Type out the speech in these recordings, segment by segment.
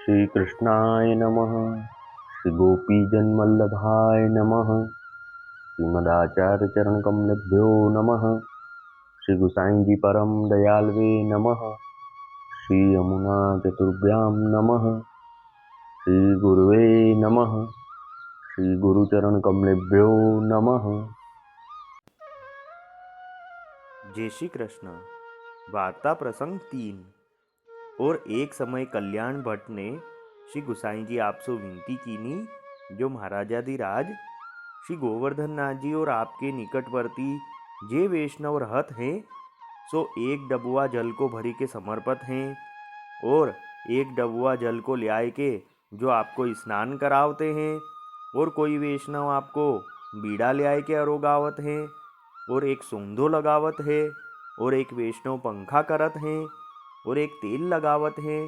श्री कृष्णाय नमः। श्री गोपीजनवल्लभाय नमः। श्रीमदाचार्य चरण कमलेभ्यो नमः। श्री गुसाई जी परम दयालवे नमः। श्री यमुना चतुर्भ्यां नमः। श्री गुरुवे नमः। श्री गुरुचरण कमलेभ्यो नमः। जय श्री कृष्ण। वार्ता प्रसंग 3। और एक समय कल्याण भट्ट ने श्री गुसाई जी आपसे विनती कीनी, जो महाराजाधिराज श्री गोवर्धन नाथ जी और आपके निकटवर्ती जे वैष्णव रहत हैं, सो एक डबुआ जल को भरी के समर्पित हैं, और एक डबुआ जल को ले आए के जो आपको स्नान करावते हैं, और कोई वैष्णव आपको बीड़ा ले आए के अरोगावत हैं, और एक सूंधो लगावत है, और एक वैष्णव पंखा करत हैं, और एक तेल लगावत है।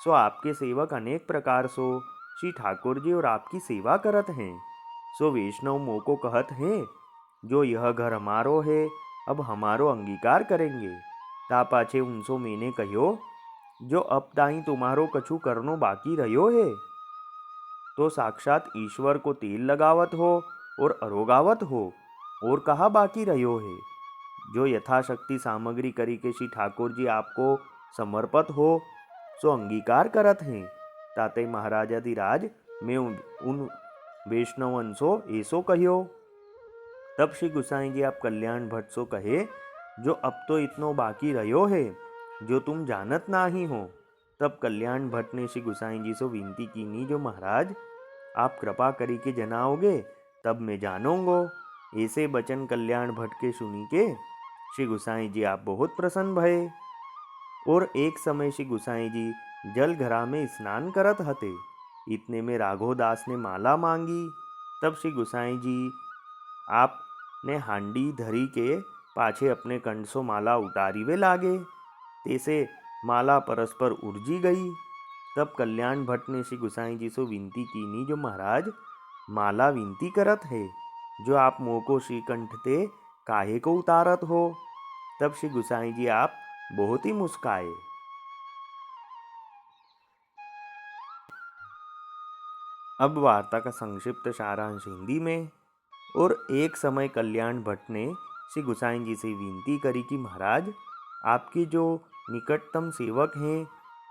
सो आपके सेवक अनेक प्रकार सो श्री ठाकुर जी और आपकी सेवा करत हैं। सो वैष्णव मोह को कहत हैं, जो यह घर हमारो है, अब हमारो अंगीकार करेंगे। ता पाछे उनसो मैंने कहो, जो अब ताई तुम्हारो कछु करनो बाकी रहो है, तो साक्षात ईश्वर को तेल लगावत हो और अरोगावत हो, और कहा बाकी रहो है। जो यथाशक्ति सामग्री करी के श्री ठाकुर जी आपको समर्पित हो, सो अंगीकार करत हैं। ताते महाराजाधिराज में उन वैष्णवन सो ऐसो कहो। तब श्री गुसाई जी आप कल्याण भट्ट सो कहे, जो अब तो इतनो बाकी रहो है, जो तुम जानत नाही हो। तब कल्याण भट्ट ने श्री गुसाई जी से विनती कीनी, जो महाराज आप कृपा करी के जनाओगे तब मैं जानूंगो। ऐसे बचन कल्याण भट्ट के सुनी के श्री गुसाई जी आप बहुत प्रसन्न भये। और एक समय श्री गुसाई जी जल घरा में स्नान करत हते। इतने में राघोदास ने माला मांगी। तब श्री गुसाई जी आपने हांडी धरी के पाछे अपने कंठ सो माला उतारी वे लागे, तैसे माला परस्पर उड़जी गई। तब कल्याण भट्ट ने श्री गुसाई जी से विनती कीनी, जो महाराज माला विनती करत है, जो आप मोह को श्रीकंठ ते काहे को उतारत हो। तब श्री गुसाई जी आप बहुत ही मुस्काए। अब वार्ता का संक्षिप्त सारांश हिंदी में। और एक समय कल्याण भट्ट ने श्री गुसाई जी से विनती करी कि महाराज आपके जो निकटतम सेवक हैं,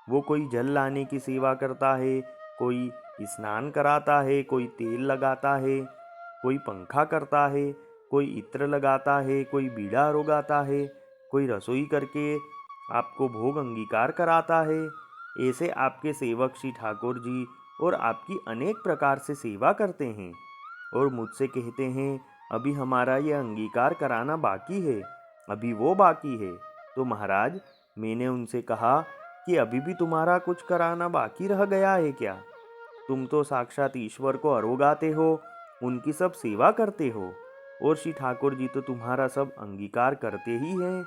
वो कोई जल लाने की सेवा करता है, कोई स्नान कराता है, कोई तेल लगाता है, कोई पंखा करता है, कोई इत्र लगाता है, कोई बीड़ा रोगाता है, कोई रसोई करके आपको भोग अंगीकार कराता है। ऐसे आपके सेवक श्री ठाकुर जी और आपकी अनेक प्रकार से सेवा करते हैं, और मुझसे कहते हैं अभी हमारा यह अंगीकार कराना बाकी है, अभी वो बाकी है। तो महाराज मैंने उनसे कहा कि अभी भी तुम्हारा कुछ कराना बाकी रह गया है क्या? तुम तो साक्षात ईश्वर को अरोगाते हो, उनकी सब सेवा करते हो, और श्री ठाकुर जी तो तुम्हारा सब अंगीकार करते ही हैं।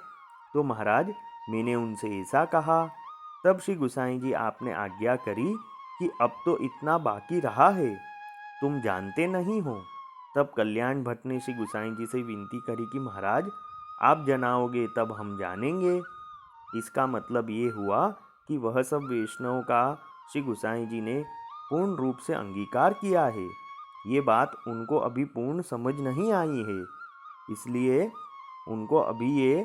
तो महाराज मैंने उनसे ऐसा कहा। तब श्री गुसाई जी आपने आज्ञा करी कि अब तो इतना बाकी रहा है, तुम जानते नहीं हो। तब कल्याण भट्ट ने श्री गुसाई जी से विनती करी कि महाराज आप जनाओगे तब हम जानेंगे। इसका मतलब ये हुआ कि वह सब वैष्णव का श्री गुसाई जी ने पूर्ण रूप से अंगीकार किया है। ये बात उनको अभी पूर्ण समझ नहीं आई है, इसलिए उनको अभी ये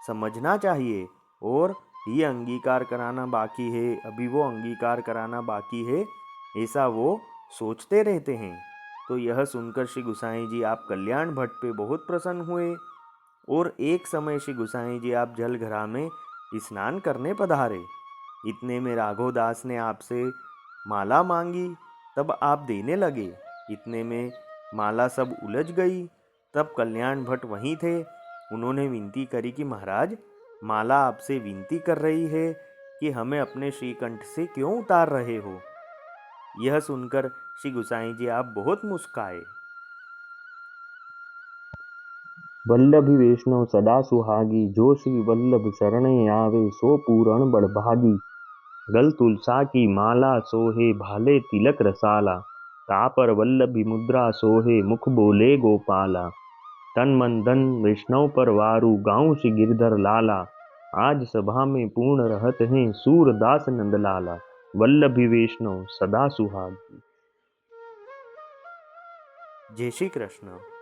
समझना चाहिए, और ये अंगीकार कराना बाकी है, अभी वो अंगीकार कराना बाकी है, ऐसा वो सोचते रहते हैं। तो यह सुनकर श्री गुसाई जी आप कल्याण भट्ट पे बहुत प्रसन्न हुए। और एक समय श्री गुसाई जी आप जल घरा में स्नान करने पधारे। इतने में राघोदास ने आपसे माला मांगी, तब आप देने लगे। इतने में माला सब उलझ गई। तब कल्याण भट्ट वहीं थे। उन्होंने विनती करी कि महाराज माला आपसे विनती कर रही है कि हमें अपने श्रीकंठ से क्यों उतार रहे हो। यह सुनकर श्री गुसाई जी आप बहुत मुस्काए। वल्लभी वैष्णव सदा सुहागी, जो श्री वल्लभ शरणे आवे, सो पूरण बड़भागी। गल तुलसा की माला सोहे, भाले तिलक रसाला। तापर वल्लभी मुद्रा सोहे, मुख बोले गोपाला। तन मन धन वैष्णव पर वारू, गाँव श्री गिरधर लाला। आज सभा में पूर्ण रहत हैं, सूरदास नंदलाला। વલ્લભી વૈષ્ણવ સદા સુહાગી। જય શ્રી કૃષ્ણ।